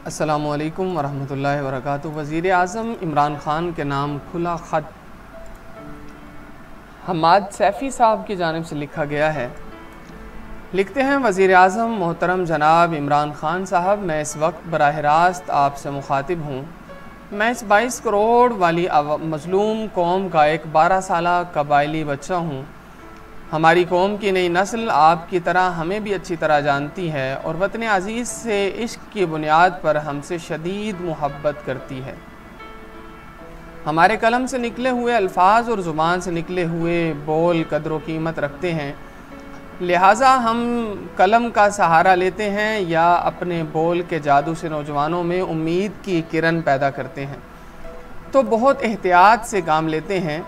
السلام علیکم ورحمۃ اللہ وبرکاتہ۔ وزیر اعظم عمران خان کے نام کھلا خط حماد سیفی صاحب کی جانب سے لکھا گیا ہے۔ لکھتے ہیں: وزیر اعظم محترم جناب عمران خان صاحب، میں اس وقت براہ راست آپ سے مخاطب ہوں۔ میں اس 22 کروڑ والی مظلوم قوم کا ایک 12 سالہ قبائلی بچہ ہوں۔ ہماری قوم کی نئی نسل آپ کی طرح ہمیں بھی اچھی طرح جانتی ہے اور وطن عزیز سے عشق کی بنیاد پر ہم سے شدید محبت کرتی ہے۔ ہمارے قلم سے نکلے ہوئے الفاظ اور زبان سے نکلے ہوئے بول قدر و قیمت رکھتے ہیں، لہٰذا ہم قلم کا سہارا لیتے ہیں یا اپنے بول کے جادو سے نوجوانوں میں امید کی کرن پیدا کرتے ہیں، تو بہت احتیاط سے کام لیتے ہیں،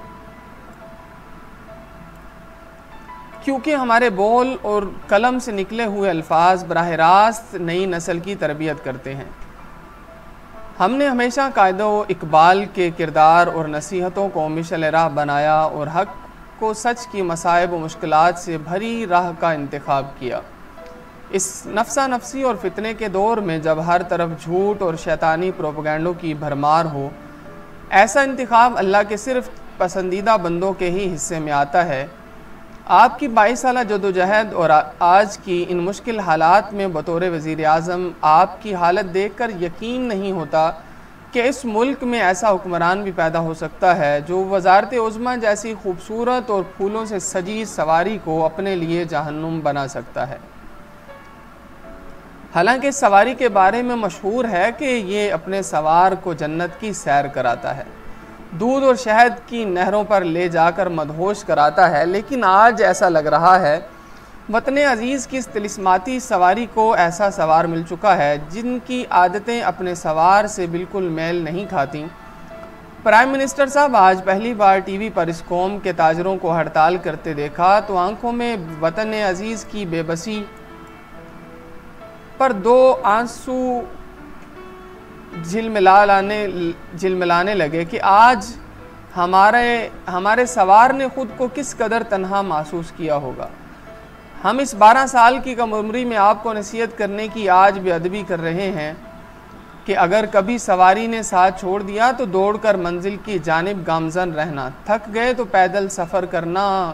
کیونکہ ہمارے بول اور قلم سے نکلے ہوئے الفاظ براہ راست نئی نسل کی تربیت کرتے ہیں۔ ہم نے ہمیشہ قائد و اقبال کے کردار اور نصیحتوں کو مشعل راہ بنایا اور حق کو سچ کی مصائب و مشکلات سے بھری راہ کا انتخاب کیا۔ اس نفسا نفسی اور فتنے کے دور میں جب ہر طرف جھوٹ اور شیطانی پروپیگنڈوں کی بھرمار ہو، ایسا انتخاب اللہ کے صرف پسندیدہ بندوں کے ہی حصے میں آتا ہے۔ آپ کی 22 سالہ جدوجہد اور آج کی ان مشکل حالات میں بطور وزیر اعظم آپ کی حالت دیکھ کر یقین نہیں ہوتا کہ اس ملک میں ایسا حکمران بھی پیدا ہو سکتا ہے جو وزارت عظمیٰ جیسی خوبصورت اور پھولوں سے سجی سواری کو اپنے لیے جہنم بنا سکتا ہے۔ حالانکہ اس سواری کے بارے میں مشہور ہے کہ یہ اپنے سوار کو جنت کی سیر کراتا ہے، دودھ اور شہد کی نہروں پر لے جا کر مدہوش کراتا ہے، لیکن آج ایسا لگ رہا ہے وطن عزیز کی اس طلسماتی سواری کو ایسا سوار مل چکا ہے جن کی عادتیں اپنے سوار سے بالکل میل نہیں کھاتیں۔ پرائم منسٹر صاحب، آج پہلی بار ٹی وی پر اس قوم کے تاجروں کو ہڑتال کرتے دیکھا تو آنکھوں میں وطن عزیز کی بے بسی پر دو آنسو جھلملانے لگے کہ آج ہمارے سوار نے خود کو کس قدر تنہا محسوس کیا ہوگا۔ ہم اس 12 سال کی کم عمری میں آپ کو نصیحت کرنے کی آج بے ادبی کر رہے ہیں کہ اگر کبھی سواری نے ساتھ چھوڑ دیا تو دوڑ کر منزل کی جانب گامزن رہنا، تھک گئے تو پیدل سفر کرنا،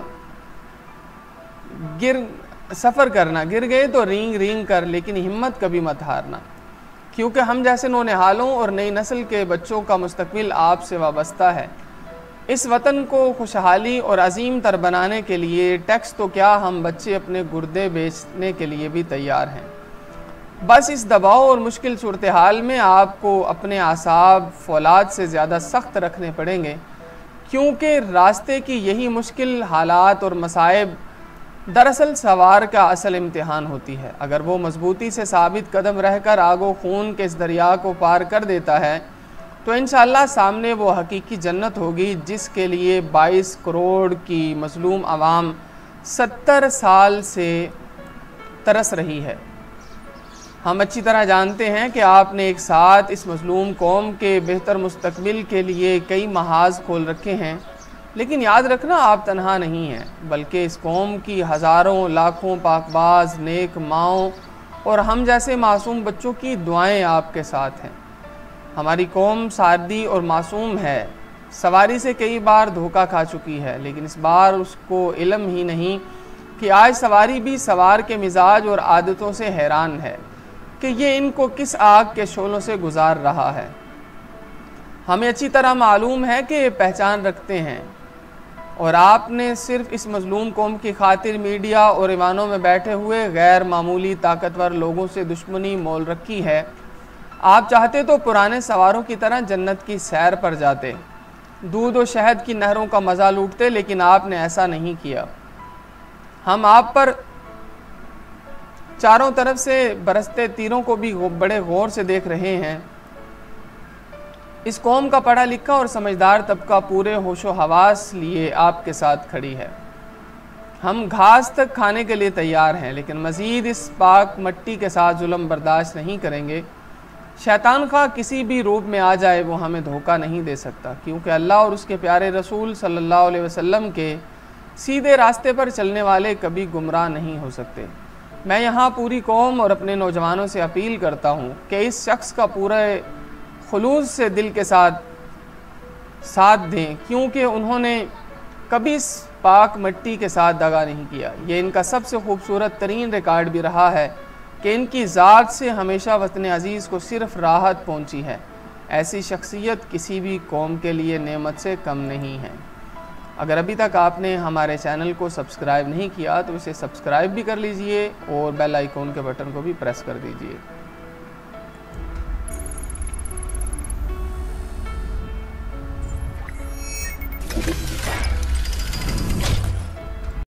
گر گئے تو رینگ کر، لیکن ہمت کبھی مت ہارنا، کیونکہ ہم جیسے نونہالوں اور نئی نسل کے بچوں کا مستقبل آپ سے وابستہ ہے۔ اس وطن کو خوشحالی اور عظیم تر بنانے کے لیے ٹیکس تو کیا، ہم بچے اپنے گردے بیچنے کے لیے بھی تیار ہیں۔ بس اس دباؤ اور مشکل صورتحال میں آپ کو اپنے اعصاب فولاد سے زیادہ سخت رکھنے پڑیں گے، کیونکہ راستے کی یہی مشکل حالات اور مصائب دراصل سوار کا اصل امتحان ہوتی ہے۔ اگر وہ مضبوطی سے ثابت قدم رہ کر آگ و خون کے اس دریا کو پار کر دیتا ہے تو انشاءاللہ سامنے وہ حقیقی جنت ہوگی جس کے لیے 22 کروڑ کی مظلوم عوام 70 سال سے ترس رہی ہے۔ ہم اچھی طرح جانتے ہیں کہ آپ نے ایک ساتھ اس مظلوم قوم کے بہتر مستقبل کے لیے کئی محاذ کھول رکھے ہیں، لیکن یاد رکھنا آپ تنہا نہیں ہیں، بلکہ اس قوم کی ہزاروں لاکھوں پاکباز نیک ماؤں اور ہم جیسے معصوم بچوں کی دعائیں آپ کے ساتھ ہیں۔ ہماری قوم سادی اور معصوم ہے، سواری سے کئی بار دھوکہ کھا چکی ہے، لیکن اس بار اس کو علم ہی نہیں کہ آج سواری بھی سوار کے مزاج اور عادتوں سے حیران ہے کہ یہ ان کو کس آگ کے شعلوں سے گزار رہا ہے۔ ہمیں اچھی طرح معلوم ہے کہ یہ پہچان رکھتے ہیں، اور آپ نے صرف اس مظلوم قوم کی خاطر میڈیا اور ایوانوں میں بیٹھے ہوئے غیر معمولی طاقتور لوگوں سے دشمنی مول رکھی ہے۔ آپ چاہتے تو پرانے سواروں کی طرح جنت کی سیر پر جاتے، دودھ و شہد کی نہروں کا مزہ لوٹتے، لیکن آپ نے ایسا نہیں کیا۔ ہم آپ پر چاروں طرف سے برستے تیروں کو بھی بڑے غور سے دیکھ رہے ہیں۔ اس قوم کا پڑھا لکھا اور سمجھدار طبقہ پورے ہوش و حواس لیے آپ کے ساتھ کھڑی ہے۔ ہم گھاس تک کھانے کے لیے تیار ہیں، لیکن مزید اس پاک مٹی کے ساتھ ظلم برداشت نہیں کریں گے۔ شیطان خواہ کسی بھی روپ میں آ جائے وہ ہمیں دھوکہ نہیں دے سکتا، کیونکہ اللہ اور اس کے پیارے رسول صلی اللہ علیہ وسلم کے سیدھے راستے پر چلنے والے کبھی گمراہ نہیں ہو سکتے۔ میں یہاں پوری قوم اور اپنے نوجوانوں سے اپیل کرتا ہوں کہ اس شخص کا پورے خلوص سے دل کے ساتھ دیں، کیونکہ انہوں نے کبھی اس پاک مٹی کے ساتھ دغا نہیں کیا۔ یہ ان کا سب سے خوبصورت ترین ریکارڈ بھی رہا ہے کہ ان کی ذات سے ہمیشہ وطن عزیز کو صرف راحت پہنچی ہے۔ ایسی شخصیت کسی بھی قوم کے لیے نعمت سے کم نہیں ہے۔ اگر ابھی تک آپ نے ہمارے چینل کو سبسکرائب نہیں کیا تو اسے سبسکرائب بھی کر لیجئے اور بیل آئیکن کے بٹن کو بھی پریس کر دیجئے۔